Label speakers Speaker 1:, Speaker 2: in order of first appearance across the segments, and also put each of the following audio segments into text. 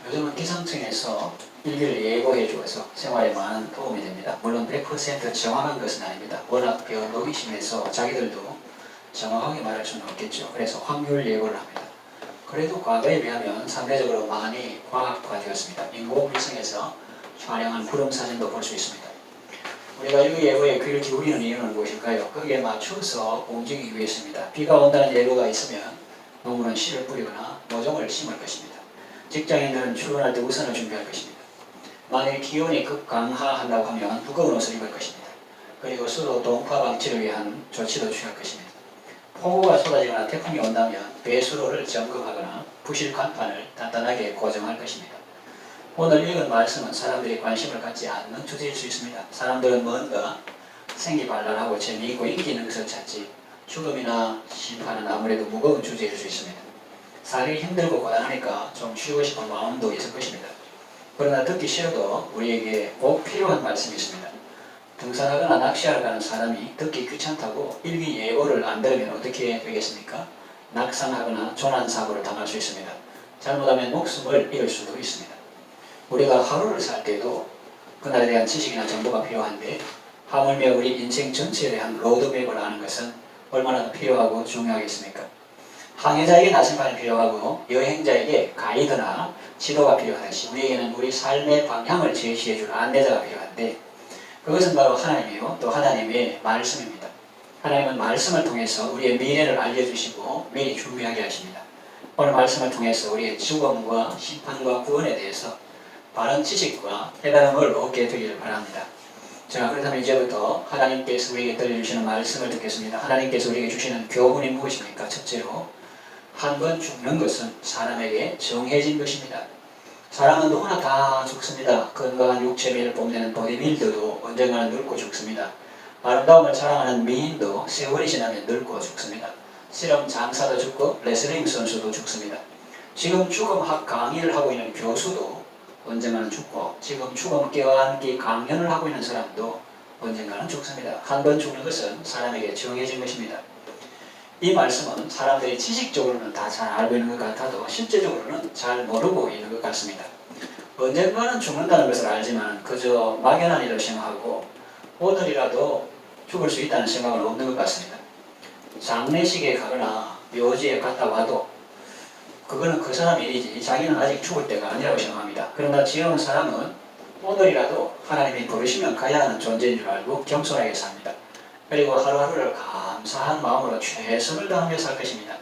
Speaker 1: 요즘은 기상청에서 일기를 예고해 주어서 생활에 많은 도움이 됩니다. 물론 100% 정확한 것은 아닙니다. 워낙 변동이 심해서 자기들도 정확하게 말할 수는 없겠죠. 그래서 확률 예고를 합니다. 그래도 과거에 비하면 상대적으로 많이 과학화되었습니다. 인공위성에서 촬영한 구름 사진도 볼 수 있습니다. 우리가 일기예보에 귀를 기울이는 이유는 무엇일까요? 거기에 맞춰서 움직이기 위해서입니다. 비가 온다는 예보가 있으면 농부는 씨를 뿌리거나 모종을 심을 것입니다. 직장인들은 출근할 때 우산을 준비할 것입니다. 만일 기온이 급강하한다고 하면 두꺼운 옷을 입을 것입니다. 그리고 수도 동파 방지를 위한 조치도 취할 것입니다. 폭우가 쏟아지거나 태풍이 온다면 배수로를 점검하거나 부실 간판을 단단하게 고정할 것입니다. 오늘 읽은 말씀은 사람들이 관심을 갖지 않는 주제일 수 있습니다. 사람들은 뭔가 생기발랄하고 재미있고 인기 있는 것을 찾지 죽음이나 심판은 아무래도 무거운 주제일 수 있습니다. 살기 힘들고 고단하니까 좀 쉬고 싶은 마음도 있을 것입니다. 그러나 듣기 싫어도 우리에게 꼭 필요한 말씀이 있습니다. 등산하거나 낚시하러 가는 사람이 듣기 귀찮다고 일기예보를 안 들으면 어떻게 되겠습니까? 낙상하거나 조난사고를 당할 수 있습니다. 잘못하면 목숨을 잃을 수도 있습니다. 우리가 하루를 살 때도 그날에 대한 지식이나 정보가 필요한데 하물며 우리 인생 전체에 대한 로드맵을 아는 것은 얼마나 필요하고 중요하겠습니까? 항해자에게 나침반이 필요하고 여행자에게 가이드나 지도가 필요하듯이 우리에게는 우리 삶의 방향을 제시해줄 안내자가 필요한데 그것은 바로 하나님이요 또 하나님의 말씀입니다. 하나님은 말씀을 통해서 우리의 미래를 알려주시고 미리 준비하게 하십니다. 오늘 말씀을 통해서 우리의 죽음과 심판과 구원에 대해서 바른 지식과 깨달음을 얻게 되기를 바랍니다. 자, 그렇다면 이제부터 하나님께서 우리에게 들려주시는 말씀을 듣겠습니다. 하나님께서 우리에게 주시는 교훈이 무엇입니까? 첫째로 한 번 죽는 것은 사람에게 정해진 것입니다. 사람은 누구나 다 죽습니다. 건강한 육체미를 뽐내는 보디빌더도 언젠가는 늙고 죽습니다. 아름다움을 자랑하는 미인도 세월이 지나면 늙고 죽습니다. 실험 장사도 죽고 레슬링 선수도 죽습니다. 지금 죽음학 강의를 하고 있는 교수도 언젠가는 죽고 지금 죽음 껴안기 강연을 하고 있는 사람도 언젠가는 죽습니다. 한 번 죽는 것은 사람에게 정해진 것입니다. 이 말씀은 사람들이 지식적으로는 다 잘 알고 있는 것 같아도 실제적으로는 잘 모르고 있는 것 같습니다. 언젠가는 죽는다는 것을 알지만 그저 막연한 일을 생각하고 오늘이라도 죽을 수 있다는 생각은 없는 것 같습니다. 장례식에 가거나 묘지에 갔다 와도 그거는 그 사람 일이지 자기는 아직 죽을 때가 아니라고 생각합니다. 그러나 지혜로운 사람은 오늘이라도 하나님이 부르시면 가야 하는 존재인 줄 알고 겸손하게 삽니다. 그리고 하루하루를 감사한 마음으로 최선을 다하며 살 것입니다.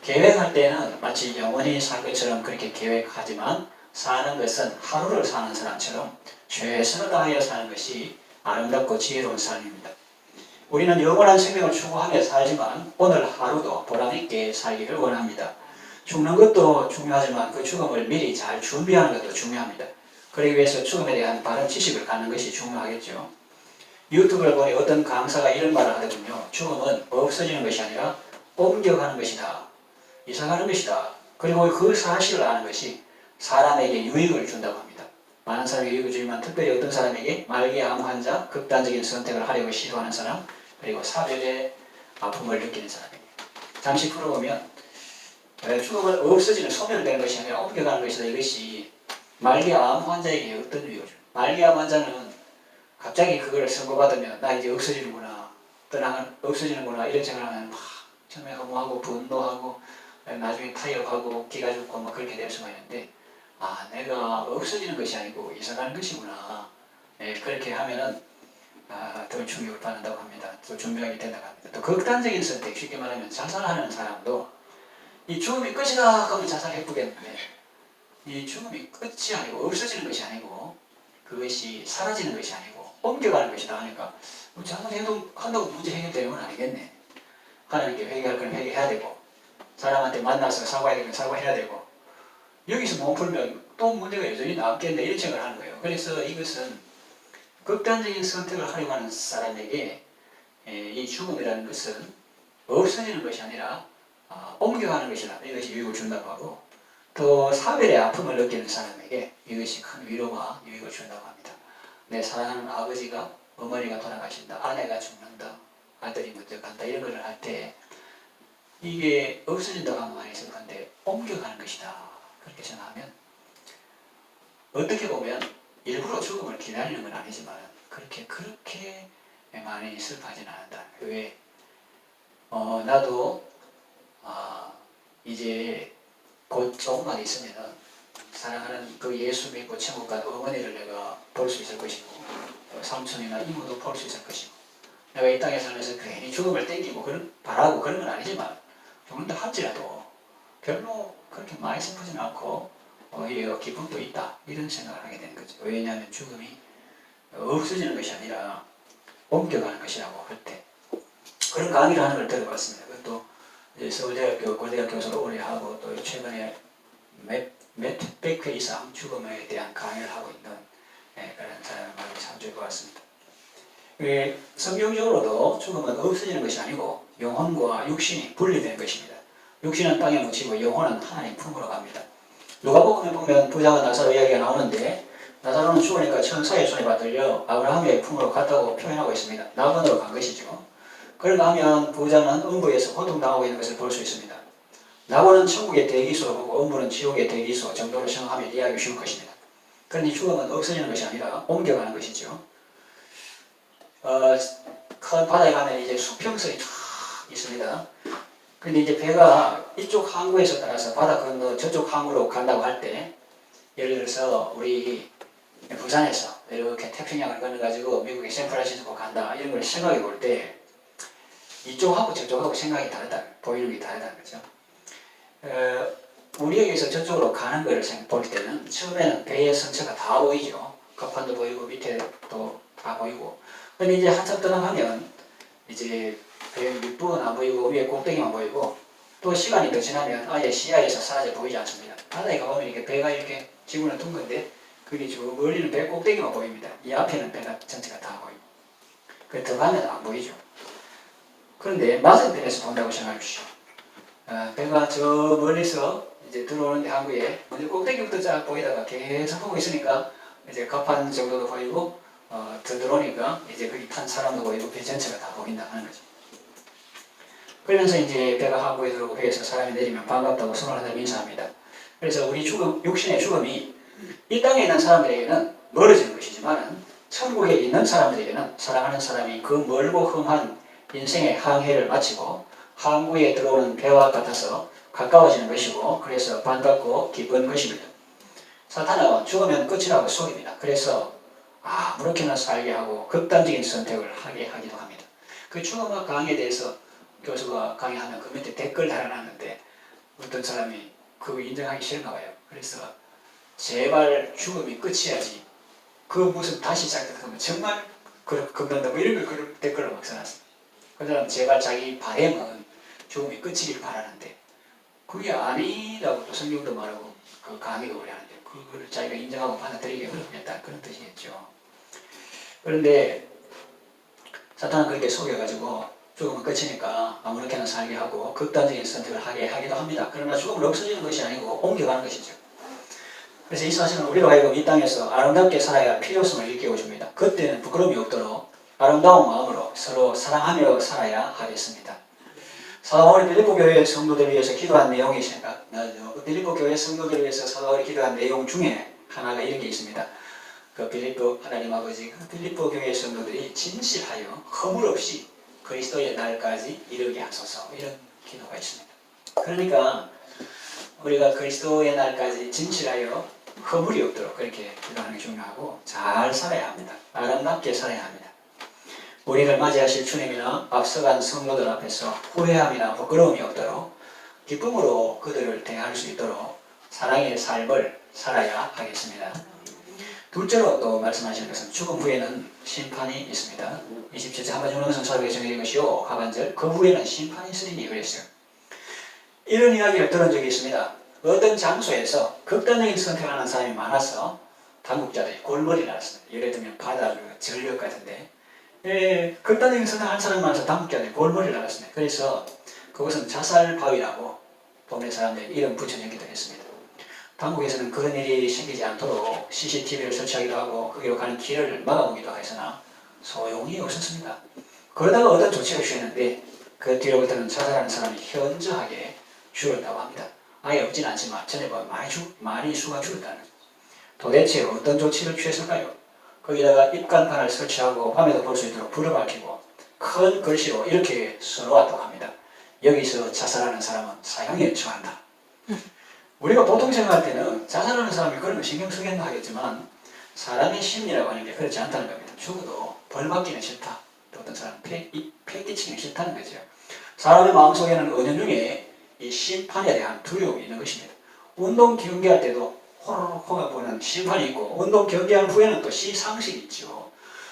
Speaker 1: 계획할 때는 마치 영원히 살 것처럼 그렇게 계획하지만 사는 것은 하루를 사는 사람처럼 최선을 다하여 사는 것이 아름답고 지혜로운 삶입니다. 우리는 영원한 생명을 추구하며 살지만 오늘 하루도 보람있게 살기를 원합니다. 죽는 것도 중요하지만 그 죽음을 미리 잘 준비하는 것도 중요합니다. 그러기 위해서 죽음에 대한 바른 지식을 갖는 것이 중요하겠죠. 유튜브를 보니 어떤 강사가 이런 말을 하더군요. 죽음은 없어지는 것이 아니라 옮겨가는 것이다. 이사가는 것이다. 그리고 그 사실을 아는 것이 사람에게 유익을 준다고 합니다. 많은 사람에게 유익을 주지만 특별히 어떤 사람에게 말기암 환자, 극단적인 선택을 하려고 시도하는 사람, 그리고 사별의 아픔을 느끼는 사람에게. 잠시 풀어보면 죽음은 없어지는 소멸되는 것이 아니라 옮겨가는 것이다. 이것이 말기암 환자에게 어떤 유익을 줍니다. 말기암 환자는 갑자기 그걸 선고받으면 나 이제 없어지는구나, 없어지는구나 이런 생각을 막 처음에 허무하고 분노하고 나중에 타협하고 기가 죽고 뭐 그렇게 될 수가 있는데 내가 없어지는 것이 아니고 이사가는 것이구나. 그렇게 하면은 더 충격을 받는다고 합니다. 또 준비하게 된다고 합니다. 또 극단적인 선택, 쉽게 말하면 자살하는 사람도 이 죽음이 끝이다 하면 자살해보겠는데 이 죽음이 끝이 아니고 없어지는 것이 아니고 그것이 사라지는 것이 아니고 옮겨가는 것이다 하니까 자살해도 한다고 문제 해결되는 건 아니겠네. 하나님께 회개할 건 회개해야 되고 사람한테 만나서 사과해야 되면 사과해야 되고 여기서 못 풀면 또 문제가 여전히 남겠네 이런 생각을 하는 거예요. 그래서 이것은 극단적인 선택을 하려고 하는 사람에게 이 죽음이라는 것은 없어지는 것이 아니라 옮겨가는 것이다. 이것이 유익을 준다고 하고 또 사별의 아픔을 느끼는 사람에게 이것이 큰 위로와 유익을 준다고 합니다. 내 사랑하는 아버지가 어머니가 돌아가신다. 아내가 죽는다. 아들이 먼저 간다. 이런 것을 할 때 이게 없어진다고 하면 많이 있을 건데 옮겨가는 것이다. 그렇게 생각하면 어떻게 보면 일부러 죽음을 기다리는 건 아니지만 그렇게 많이 슬퍼하지는 않는다. 왜? 나도 이제 곧 조금만 있으면 사랑하는 그 예수 믿고 천국 간 어머니를 내가 볼 수 있을 것이고 삼촌이나 이모도 볼 수 있을 것이고 내가 이 땅에 살면서 괜히 죽음을 땡기고 바라고 그런 건 아니지만 죽는다 할지라도 별로 그렇게 많이 슬프지는 않고 오히려 기쁨도 있다 이런 생각을 하게 되는 거죠. 왜냐하면 죽음이 없어지는 것이 아니라 옮겨가는 것이라고 할 때 그런 강의를 하는 걸 들어봤습니다. 그것도 서울대학교 고대학 교수로 오래 하고 또 최근에 몇 백 회 이상 죽음에 대한 강의를 하고 있는 그런 사람을 참 좋아했습니다. 성경적으로도 죽음은 없어지는 것이 아니고 영혼과 육신이 분리되는 것입니다. 육신은 땅에 묻히고 영혼은 하나님 품으로 갑니다. 누가복음에 보면 부자와 나사로 이야기가 나오는데 나사로는 죽으니까 천사의 손에 받들려 아브라함의 품으로 갔다고 표현하고 있습니다. 낙원으로 간 것이죠. 그런가 하면 부자는 음부에서 고통당하고 있는 것을 볼 수 있습니다. 낙원은 천국의 대기소로 보고 음부는 지옥의 대기소 정도로 생각하면 이해하기 쉬울 것입니다. 그러니 죽음은 없어지는 것이 아니라 옮겨가는 것이죠. 큰 바다에 가면 이제 수평선이 쫙 있습니다. 근데 이제 배가 이쪽 항구에서 따라서 바다 건너 저쪽 항구로 간다고 할 때, 예를 들어서 우리 부산에서 이렇게 태평양을 건너가지고 미국의 샌프란시스코 간다 이런 걸 생각해 볼 때 이쪽하고 저쪽하고 생각이 다르다, 보이는 게 다르다는 거죠. 우리에게서 저쪽으로 가는 걸 볼 때는 처음에는 배의 선체가 다 보이죠. 갑판도 보이고 밑에도 다 보이고. 근데 이제 한참 떠나가면 이제 배 밑부분 안 보이고 위에 꼭대기만 보이고 또 시간이 더 지나면 아예 시야에서 사라져 보이지 않습니다. 바다에 가보면 이렇게 배가 이렇게 지구는 둥근데 그게 저 멀리는 배 꼭대기만 보입니다. 이 앞에는 배가 전체가 다 보이고. 그 더 가면 안 보이죠. 그런데 맞은편에서 본다고 생각해 주시오. 배가 저 멀리서 이제 들어오는데 항구에 먼저 꼭대기부터 쫙 보이다가 계속 보고 있으니까 이제 갑판 정도도 보이고 더 들어오니까 이제 거기 탄 사람도 보이고 배 전체가 다 보인다 하는 거죠. 그러면서 이제 배가 항구에 들어오고 배에서 사람이 내리면 반갑다고 손을 하며 인사합니다. 그래서 우리 육신의 죽음이 이 땅에 있는 사람들에게는 멀어지는 것이지만 천국에 있는 사람들에게는 사랑하는 사람이 그 멀고 험한 인생의 항해를 마치고 항구에 들어오는 배와 같아서 가까워지는 것이고 그래서 반갑고 기쁜 것입니다. 사탄은 죽으면 끝이라고 속입니다. 그래서 아무렇게나 살게 하고 극단적인 선택을 하게 하기도 합니다. 그 죽음과 강의에 대해서 교수가 강의하면 그 밑에 댓글 달아놨는데 어떤 사람이 그거 인정하기 싫은가 봐요. 그래서 제발 죽음이 끝이야지 그 무슨 다시 시작되면 정말 겁난다 뭐 이런 걸 그런 댓글로 막 써놨습니다. 그 사람 제발 자기 바램은 죽음이 끝이길 바라는데 그게 아니라고 또 성경도 말하고 그 강의도 오래 하는데 그거를 자기가 인정하고 받아들이기 어렵겠다 그런 뜻이겠죠. 그런데 사탄은 그렇게 속여가지고 죽음은 끝이니까 아무렇게나 살게 하고 극단적인 선택을 하게 하기도 합니다. 그러나 죽음은 없어지는 것이 아니고 옮겨가는 것이죠. 그래서 이 사실은 우리로 하여금 이 땅에서 아름답게 살아야 필요성을 일깨워 줍니다. 그때는 부끄러움이 없도록 아름다운 마음으로 서로 사랑하며 살아야 하겠습니다. 사도 바울이 빌립보 교회 성도들을 위해서 기도한 내용이 생각나죠. 빌립보 교회 성도들을 위해서 사도 바울이 기도한 내용 중에 하나가 이런 게 있습니다. 그 빌립보 하나님 아버지, 그 빌립보 교회 성도들이 진실하여 허물 없이 그리스도의 날까지 이르게 하소서 이런 기도가 있습니다. 그러니까 우리가 그리스도의 날까지 진실하여 허물이 없도록 그렇게 기도하는 게 중요하고 잘 살아야 합니다. 아름답게 살아야 합니다. 우리를 맞이하실 주님이나 앞서간 성도들 앞에서 후회함이나 부끄러움이 없도록 기쁨으로 그들을 대할 수 있도록 사랑의 삶을 살아야 하겠습니다. 둘째로 또 말씀하시는 것은 죽음 후에는 심판이 있습니다. 27절 하반절 음성 사역에 정해진 것이요 하반절 그 후에는 심판이 있으리니 그랬어요. 이런 이야기를 들은 적이 있습니다. 어떤 장소에서 극단적인 선택을 하는 사람이 많아서 당국자들이 골머리를 앓았습니다. 예를 들면 바다 전력 같은데 극단적인 선택을 하는 사람이 많아서 당국자들이 골머리를 앓았습니다. 그래서 그것은 자살바위라고 동네 사람들이 이름 붙여주기도 했습니다. 당국에서는 그런 일이 생기지 않도록 CCTV를 설치하기도 하고 거기로 가는 길을 막아보기도 했으나 소용이 없었습니다. 그러다가 어떤 조치를 취했는데 그 뒤로부터는 자살하는 사람이 현저하게 줄었다고 합니다. 아예 없진 않지만 전에 보면 많이 수가 줄었다는 거죠. 도대체 어떤 조치를 취했을까요? 거기다가 입간판을 설치하고 밤에도 볼 수 있도록 불을 밝히고 큰 글씨로 이렇게 써놓았다고 합니다. 여기서 자살하는 사람은 사형에 처한다. 우리가 보통 생각할 때는 자살하는 사람이 그런 거 신경 쓰겠나 하겠지만 사람의 심리라고 하는 게 그렇지 않다는 겁니다. 죽어도 벌 받기는 싫다. 또 어떤 사람은 패 끼치기는 싫다는 거죠. 사람의 마음속에는 은연중에 이 심판에 대한 두려움이 있는 것입니다. 운동 경기할 때도 호로록 호가 보는 심판이 있고 운동 경기한 후에는 또 시상식이 있죠.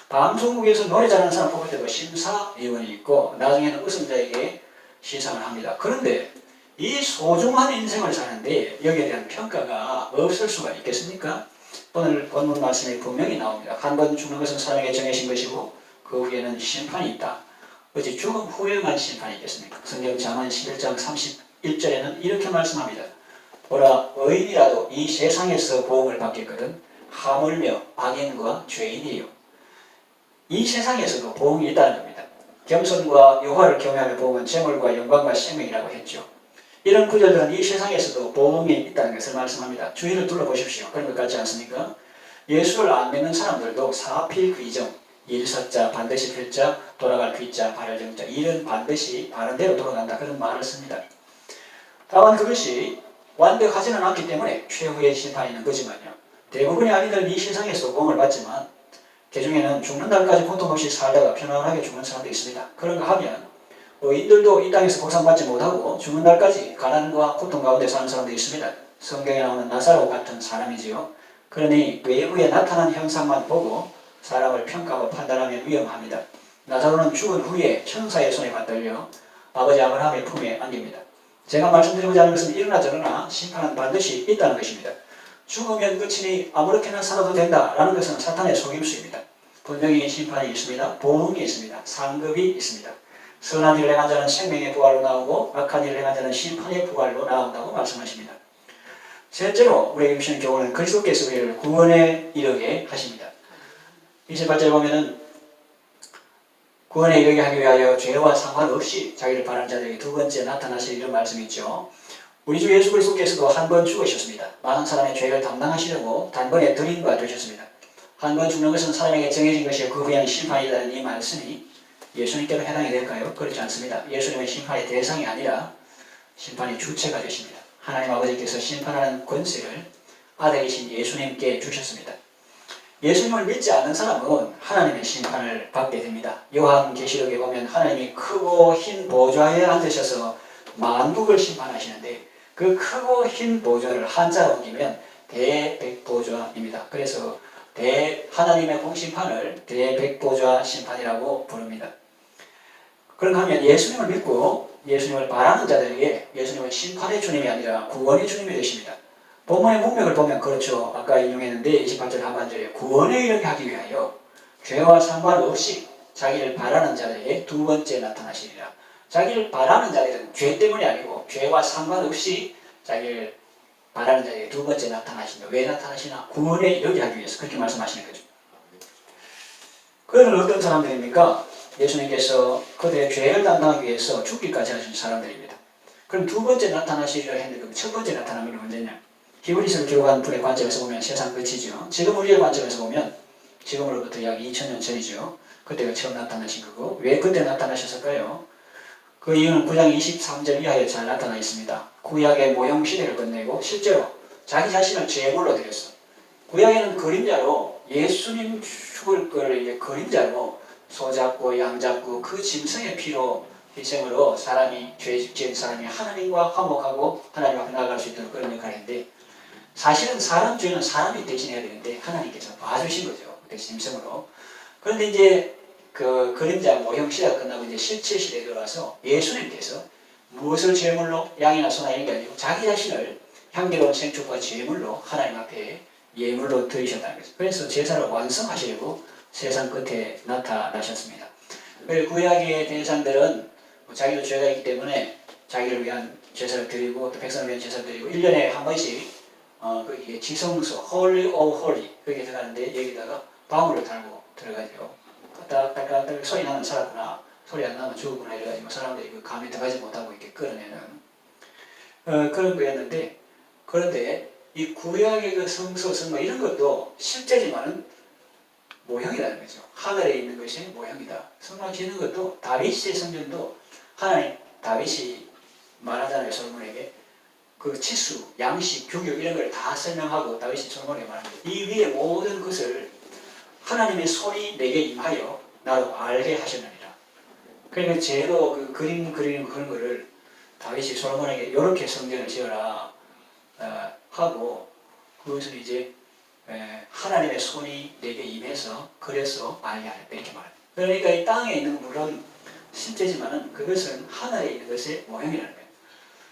Speaker 1: 방송국에서 노래 잘하는 사람 뽑을 때도 심사위원이 있고 나중에는 우승자에게 시상을 합니다. 그런데 이 소중한 인생을 사는데 여기에 대한 평가가 없을 수가 있겠습니까? 오늘 본문 말씀에 분명히 나옵니다. 한 번 죽는 것은 사람에게 정해진 것이고 그 후에는 심판이 있다. 어찌 죽음 후에만 심판이 있겠습니까? 성경 잠언 11장 31절에는 이렇게 말씀합니다. 보라, 의인이라도 이 세상에서 보응을 받겠거든 하물며 악인과 죄인이요. 이 세상에서도 보응이 있다는 겁니다. 겸손과 여호와를 경외하며 보응은 재물과 영광과 생명이라고 했죠. 이런 구절들은 이 세상에서도 보응이 있다는 것을 말씀합니다. 주위를 둘러보십시오. 그런 것 같지 않습니까? 예수를 안 믿는 사람들도 사필귀정, 일사자, 반드시 필자, 돌아갈 귀자, 발을 정자, 일은 반드시 바른 대로 돌아간다. 그런 말을 씁니다. 다만 그것이 완벽하지는 않기 때문에 최후의 심판이 있는 거지만요. 대부분의 아이들은 이 세상에서 보응을 받지만 그 중에는 죽는 날까지 고통 없이 살다가 편안하게 죽는 사람도 있습니다. 그런가 하면 의인들도 이 땅에서 보상받지 못하고 죽는 날까지 가난과 고통 가운데 사는 사람도 있습니다. 성경에 나오는 나사로 같은 사람이지요. 그러니 외부에 나타난 현상만 보고 사람을 평가하고 판단하면 위험합니다. 나사로는 죽은 후에 천사의 손에 받들려 아버지 아브라함의 품에 안깁니다. 제가 말씀드리고자 하는 것은 이러나 저러나 심판은 반드시 있다는 것입니다. 죽으면 끝이니 아무렇게나 살아도 된다라는 것은 사탄의 속임수입니다. 분명히 심판이 있습니다. 보응이 있습니다. 상급이 있습니다. 선한 일을 행한 자는 생명의 부활로 나오고 악한 일을 행한 자는 심판의 부활로 나온다고 말씀하십니다. 셋째로 우리에게 주시는 교훈은 그리스도께서 우리를 구원에 이르게 하십니다. 28절에 보면은 구원에 이르게 하기 위하여 죄와 상관없이 자기를 바라는 자들에게 두 번째 나타나실 이런 말씀이 있죠. 우리 주 예수 그리스도께서도 한 번 죽으셨습니다. 많은 사람의 죄를 담당하시려고 단번에 드린 바 되셨습니다. 한 번 죽는 것은 사람에게 정해진 것이요 그 후에는 심판이라는 이 말씀이 예수님께도 해당이 될까요? 그렇지 않습니다. 예수님은 심판의 대상이 아니라 심판의 주체가 되십니다. 하나님 아버지께서 심판하는 권세를 아들이신 예수님께 주셨습니다. 예수님을 믿지 않는 사람은 하나님의 심판을 받게 됩니다. 요한계시록에 보면 하나님이 크고 흰 보좌에 앉으셔서 만국을 심판하시는데 그 크고 흰 보좌를 한자로 옮기면 대백보좌입니다. 그래서 하나님의 공심판을 대백보좌 심판이라고 부릅니다. 그런가 하면 예수님을 믿고 예수님을 바라는 자들에게 예수님은 심판의 주님이 아니라 구원의 주님이 되십니다. 본문의 문맥을 보면 그렇죠. 아까 인용했는데 28절 하반절에 구원에 이르게 하기 위하여 죄와 상관없이 자기를 바라는 자들에게 두 번째 나타나시리라. 자기를 바라는 자들은 죄 때문이 아니고 죄와 상관없이 자기를 바라는 자에게 두 번째 나타나신다. 왜 나타나시나? 구원에 이르게 하기 위해서 그렇게 말씀하시는 거죠. 그들은 어떤 사람들입니까? 예수님께서 그들의 죄를 담당하기 위해서 죽기까지 하신 사람들입니다. 그럼 두 번째 나타나시리라 했는데 그럼 첫 번째 나타나는 건 언제냐? 히브리서를 기록한 분의 관점에서 보면 세상 끝이죠. 지금 우리의 관점에서 보면 지금으로부터 약 2000년 전이죠. 그때가 처음 나타나신 거고 왜 그때 나타나셨을까요? 그 이유는 9장 23절 이하에 잘 나타나 있습니다. 구약의 모형시대를 끝내고 실제로 자기 자신을 제물로 드렸어. 구약에는 그림자로 예수님 죽을 걸 이제 그림자로 소 잡고 양 잡고 그 짐승의 피로 희생으로 사람이 죄 지은 사람이 하나님과 화목하고 하나님 앞에 나아갈 수 있도록 그런 역할을 했는데 사실은 사람 죄는 사람이 대신해야 되는데 하나님께서 봐주신 거죠. 그 짐승으로. 그런데 이제 그 그림자 모형 시대가 끝나고 이제 실체 시대에 들어와서 예수님께서 무엇을 제물로 양이나 소나 이런 게 아니고 자기 자신을 향기로운 생축과 제물로 하나님 앞에 예물로 드리셨다는 거죠. 그래서 제사를 완성하시려고 세상 끝에 나타나셨습니다. 구약의 대상들은 자기도 죄가 있기 때문에 자기를 위한 제사를 드리고 또 백성을 위한 제사를 드리고 1년에 한 번씩 거기에 지성소 Holy of Holy 거기에 들어가는데 여기다가 방울을 달고 들어가죠. 딱딱딱 소리 나면 살았구나, 소리 안 나면 죽었구나 이래가지고 사람들이 그 감에 들어가지 못하고 이렇게 끌어내는 그런 거였는데, 그런데 이 구약의 그 성소, 성막 이런 것도 실제지만은 모형이라는 거죠. 하늘에 있는 것이 모형이다. 성막 짓는 것도 다윗의 성전도 하나님 다윗이 말하잖아요. 솔로몬에게 그 치수, 양식, 규격 이런 걸 다 설명하고 다윗이 솔로몬에게 말합니다. 이 위에 모든 것을 하나님의 손이 내게 임하여 나도 알게 하셨느니라. 그러니까 제도 그 그림 그리는 그런 거를 다윗이 솔로몬에게 이렇게 성전을 지어라 하고 그것을 이제 하나님의 손이 내게 임해서 그래서 알게 하였다 이렇게 말합니다. 그러니까 이 땅에 있는 물은 실제지만은 그것은 하늘에 있는 것의 모형이라는 거예요.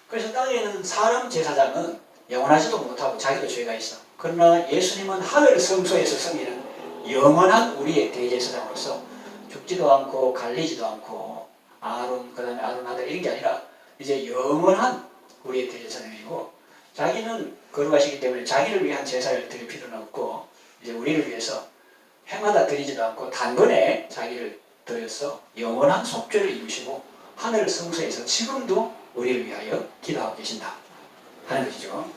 Speaker 1: 그래서 땅에 있는 사람 제사장은 영원하지도 못하고 자기도 죄가 있어. 그러나 예수님은 하늘 성소에서 섬기는 영원한 우리의 대제사장으로서 죽지도 않고 갈리지도 않고 아론 그다음에 아론 아들 이런 게 아니라 이제 영원한 우리의 대제사장이고 자기는 거룩하시기 때문에 자기를 위한 제사를 드릴 필요는 없고 이제 우리를 위해서 해마다 드리지도 않고 단번에 자기를 드려서 영원한 속죄를 이루시고 하늘 성소에서 지금도 우리를 위하여 기도하고 계신다 하는 것이죠.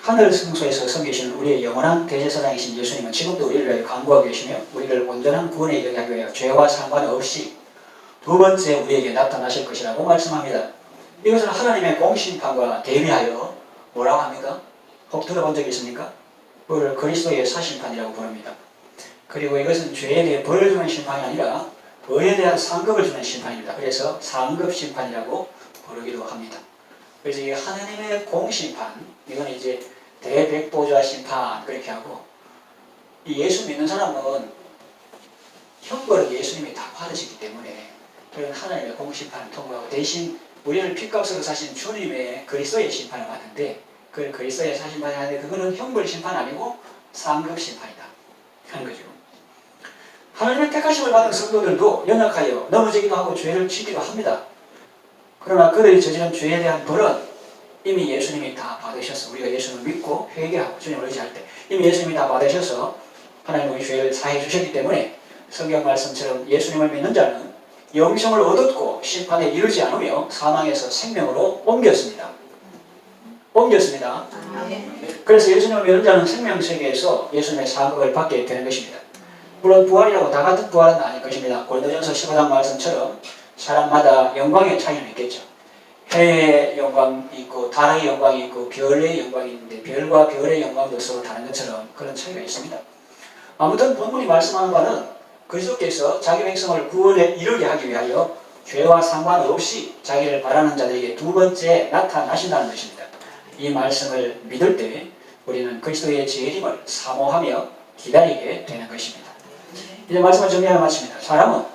Speaker 1: 하늘 성소에서 섬기시는 우리의 영원한 대제사장이신 예수님은 지금도 우리를 위하여 간구하고 계시며 우리를 온전한 구원에 이르게 하기 위하여 죄와 상관없이 두 번째 우리에게 나타나실 것이라고 말씀합니다. 이것은 하나님의 공심판과 대비하여 뭐라고 합니까? 혹 들어본 적이 있습니까? 그걸 그리스도의 사심판이라고 부릅니다. 그리고 이것은 죄에 대해 벌을 주는 심판이 아니라 의에 대한 상급을 주는 심판입니다. 그래서 상급 심판이라고 부르기도 합니다. 그래서 이 하나님의 공심판, 이건 이제 대백보좌 심판 그렇게 하고 이 예수 믿는 사람은 형벌을 예수님이 다 받으시기 때문에 그런 하나님의 공심판을 통과하고 대신 우리를 핏값으로 사신 주님의 그리스도의 심판을 받는데 그 그리스도의 사심판이 아닌데 그거는 형벌 심판 아니고 상급 심판이다 하는 거죠. 하나님의 택하심을 받은 성도들도 연약하여 넘어지기도 하고 죄를 지기도 합니다. 그러나 그들이 저지른 죄에 대한 벌은 이미 예수님이 다 받으셔서 우리가 예수님을 믿고 회개하고 주님을 의지할 때 이미 예수님이 다 받으셔서 하나님 우리 죄를 사해 주셨기 때문에 성경 말씀처럼 예수님을 믿는 자는 영생을 얻었고 심판에 이르지 않으며 사망에서 생명으로 옮겼습니다. 그래서 예수님을 믿는 자는 생명세계에서 예수님의 상급을 받게 되는 것입니다. 물론 부활이라고 다 같은 부활은 아닐 것입니다. 고린도전서 15장 말씀처럼 사람마다 영광의 차이는 있겠죠. 해의 영광이 있고 달의 영광이 있고 별의 영광이 있는데 별과 별의 영광도 서로 다른 것처럼 그런 차이가 있습니다. 아무튼 본문이 말씀하는 바는 그리스도께서 자기 백성을 구원에 이르게 하기 위하여 죄와 상관없이 자기를 바라는 자들에게 두 번째 나타나신다는 것입니다. 이 말씀을 믿을 때 우리는 그리스도의 재림을 사모하며 기다리게 되는 것입니다. 이제 말씀을 정리하여 마칩니다. 사람은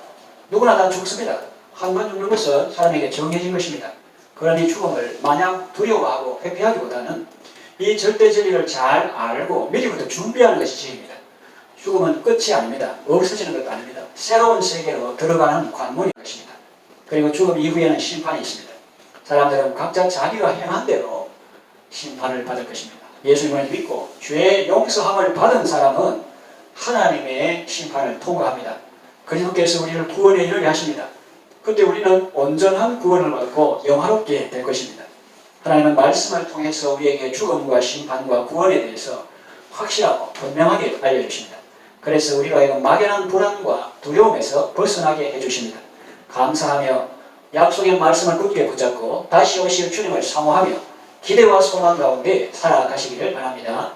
Speaker 1: 누구나 다 죽습니다. 한 번 죽는 것은 사람에게 정해진 것입니다. 그러니 죽음을 마냥 두려워하고 회피하기보다는 이 절대 진리를 잘 알고 미리부터 준비하는 것이 죄입니다. 죽음은 끝이 아닙니다. 없어지는 것도 아닙니다. 새로운 세계로 들어가는 관문인 것입니다. 그리고 죽음 이후에는 심판이 있습니다. 사람들은 각자 자기가 행한 대로 심판을 받을 것입니다. 예수님을 믿고 죄의 용서함을 받은 사람은 하나님의 심판을 통과합니다. 그리스도께서 우리를 구원에 이르게 하십니다. 그때 우리는 온전한 구원을 받고 영화롭게 될 것입니다. 하나님은 말씀을 통해서 우리에게 죽음과 심판과 구원에 대해서 확실하고 분명하게 알려주십니다. 그래서 우리가 이런 막연한 불안과 두려움에서 벗어나게 해주십니다. 감사하며 약속의 말씀을 굳게 붙잡고 다시 오실 주님을 사모하며 기대와 소망 가운데 살아가시기를 바랍니다.